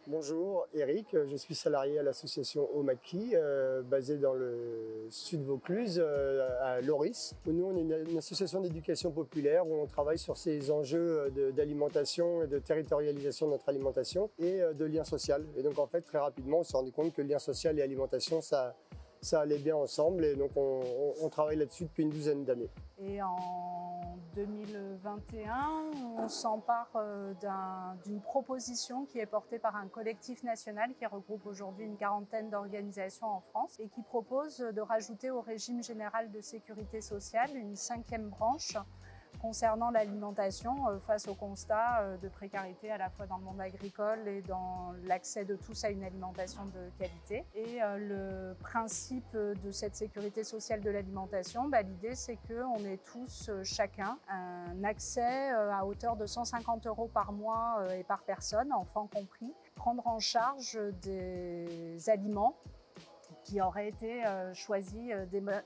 Bonjour, Eric, je suis salarié à l'association Omaki, basée dans le sud Vaucluse, à Loris. Nous, on est une association d'éducation populaire où on travaille sur ces enjeux d'alimentation et de territorialisation de notre alimentation et de lien social. Et donc en fait, très rapidement, on s'est rendu compte que lien social et alimentation, ça allait bien ensemble, et donc on travaille là-dessus depuis une douzaine d'années. Et en 2021, on s'empare d'une proposition qui est portée par un collectif national qui regroupe aujourd'hui une quarantaine d'organisations en France et qui propose de rajouter au régime général de sécurité sociale une 5e branche concernant l'alimentation face au constat de précarité à la fois dans le monde agricole et dans l'accès de tous à une alimentation de qualité. Et le principe de cette sécurité sociale de l'alimentation, l'idée c'est qu'on ait tous, chacun, un accès à hauteur de 150 € par mois et par personne, enfants compris, prendre en charge des aliments qui auraient été choisis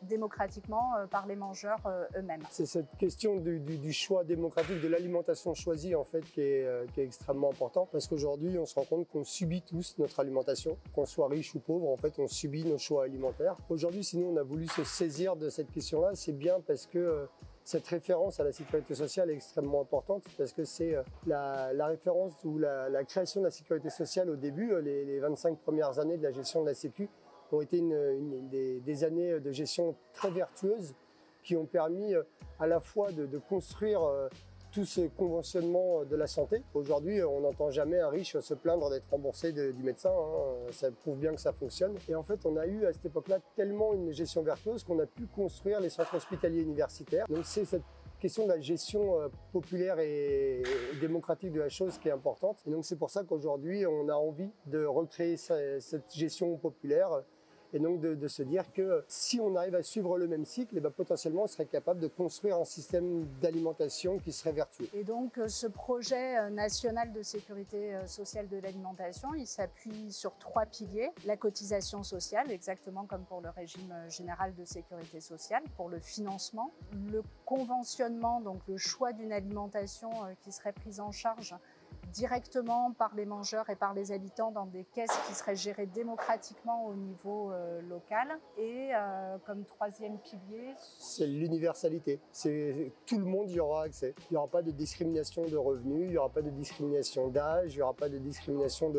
démocratiquement par les mangeurs eux-mêmes. C'est cette question du choix démocratique de l'alimentation choisie en fait qui est extrêmement important, parce qu'aujourd'hui on se rend compte qu'on subit tous notre alimentation, qu'on soit riche ou pauvre, en fait on subit nos choix alimentaires. Aujourd'hui, sinon on a voulu se saisir de cette question-là, c'est bien parce que cette référence à la sécurité sociale est extrêmement importante, parce que c'est la référence ou la création de la sécurité sociale au début, les 25 premières années de la gestion de la Sécu, ont été des années de gestion très vertueuses qui ont permis à la fois de construire tout ce conventionnement de la santé. Aujourd'hui, on n'entend jamais un riche se plaindre d'être remboursé du médecin, ça prouve bien que ça fonctionne. Et en fait, on a eu à cette époque-là tellement une gestion vertueuse qu'on a pu construire les centres hospitaliers universitaires. Donc c'est cette question de la gestion populaire et démocratique de la chose qui est importante. Et donc c'est pour ça qu'aujourd'hui, on a envie de recréer cette gestion populaire. Et donc de se dire que si on arrive à suivre le même cycle, potentiellement on serait capable de construire un système d'alimentation qui serait vertueux. Et donc ce projet national de sécurité sociale de l'alimentation, il s'appuie sur 3 piliers. La cotisation sociale, exactement comme pour le régime général de sécurité sociale, pour le financement. Le conventionnement, donc le choix d'une alimentation qui serait prise en charge directement par les mangeurs et par les habitants dans des caisses qui seraient gérées démocratiquement au niveau local. Et comme 3e pilier, c'est l'universalité. C'est tout le monde y aura accès. Il n'y aura pas de discrimination de revenus, il n'y aura pas de discrimination d'âge, il n'y aura pas de discrimination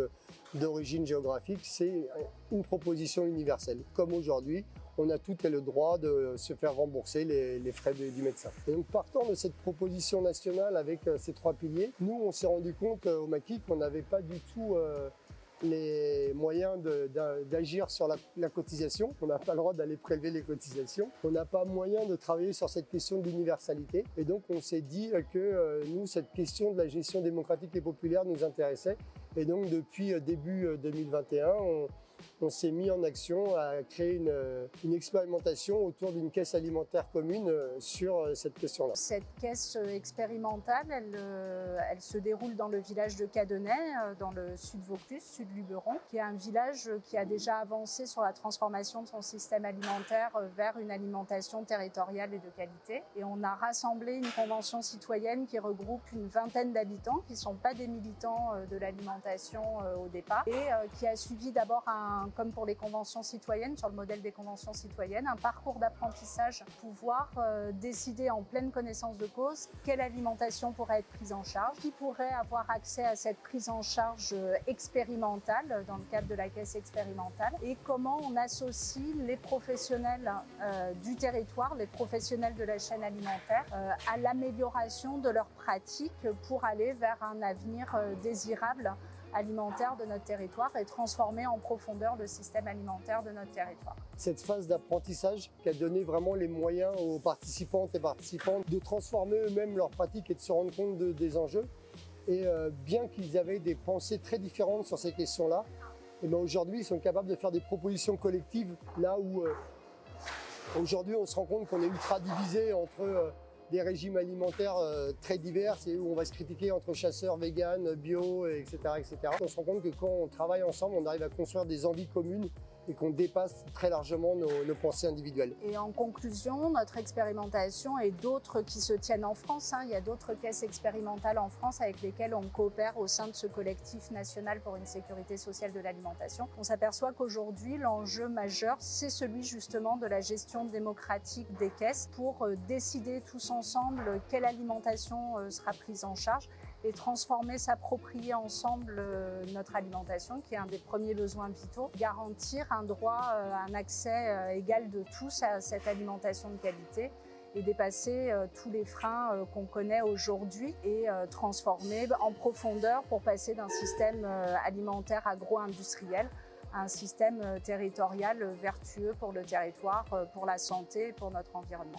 d'origine géographique. C'est une proposition universelle. Comme aujourd'hui, on a tout le droit de se faire rembourser les frais du médecin. Et donc partant de cette proposition nationale avec ces 3 piliers, nous on s'est rendu compte au Omaki qu'on n'avait pas du tout les moyens d'agir sur la cotisation. On n'a pas le droit d'aller prélever les cotisations. On n'a pas moyen de travailler sur cette question de l'universalité. Et donc on s'est dit que nous, cette question de la gestion démocratique et populaire nous intéressait. Et donc depuis début 2021, on s'est mis en action à créer une expérimentation autour d'une caisse alimentaire commune sur cette question-là. Cette caisse expérimentale, elle se déroule dans le village de Cadenay, dans le sud Vaucluse, sud Luberon, qui est un village qui a déjà avancé sur la transformation de son système alimentaire vers une alimentation territoriale et de qualité. Et on a rassemblé une convention citoyenne qui regroupe une vingtaine d'habitants qui ne sont pas des militants de l'alimentation au départ et qui a suivi d'abord comme pour les conventions citoyennes, sur le modèle des conventions citoyennes, un parcours d'apprentissage pour pouvoir décider en pleine connaissance de cause quelle alimentation pourrait être prise en charge, qui pourrait avoir accès à cette prise en charge expérimentale dans le cadre de la caisse expérimentale et comment on associe les professionnels du territoire, les professionnels de la chaîne alimentaire à l'amélioration de leurs pratiques pour aller vers un avenir désirable alimentaire de notre territoire et transformer en profondeur le système alimentaire de notre territoire. Cette phase d'apprentissage qui a donné vraiment les moyens aux participantes et participants de transformer eux-mêmes leurs pratiques et de se rendre compte des enjeux. Et bien qu'ils avaient des pensées très différentes sur ces questions-là, aujourd'hui ils sont capables de faire des propositions collectives là où aujourd'hui on se rend compte qu'on est ultra divisé entre des régimes alimentaires très divers et où on va se critiquer entre chasseurs, véganes, bio, etc., etc. On se rend compte que quand on travaille ensemble, on arrive à construire des envies communes et qu'on dépasse très largement nos pensées individuelles. Et en conclusion, notre expérimentation et d'autres qui se tiennent en France, il y a d'autres caisses expérimentales en France avec lesquelles on coopère au sein de ce collectif national pour une sécurité sociale de l'alimentation. On s'aperçoit qu'aujourd'hui, l'enjeu majeur, c'est celui justement de la gestion démocratique des caisses pour décider tous ensemble quelle alimentation sera prise en charge et transformer, s'approprier ensemble notre alimentation, qui est un des premiers besoins vitaux, garantir un droit, un accès égal de tous à cette alimentation de qualité et dépasser tous les freins qu'on connaît aujourd'hui et transformer en profondeur pour passer d'un système alimentaire agro-industriel à un système territorial vertueux pour le territoire, pour la santé et pour notre environnement.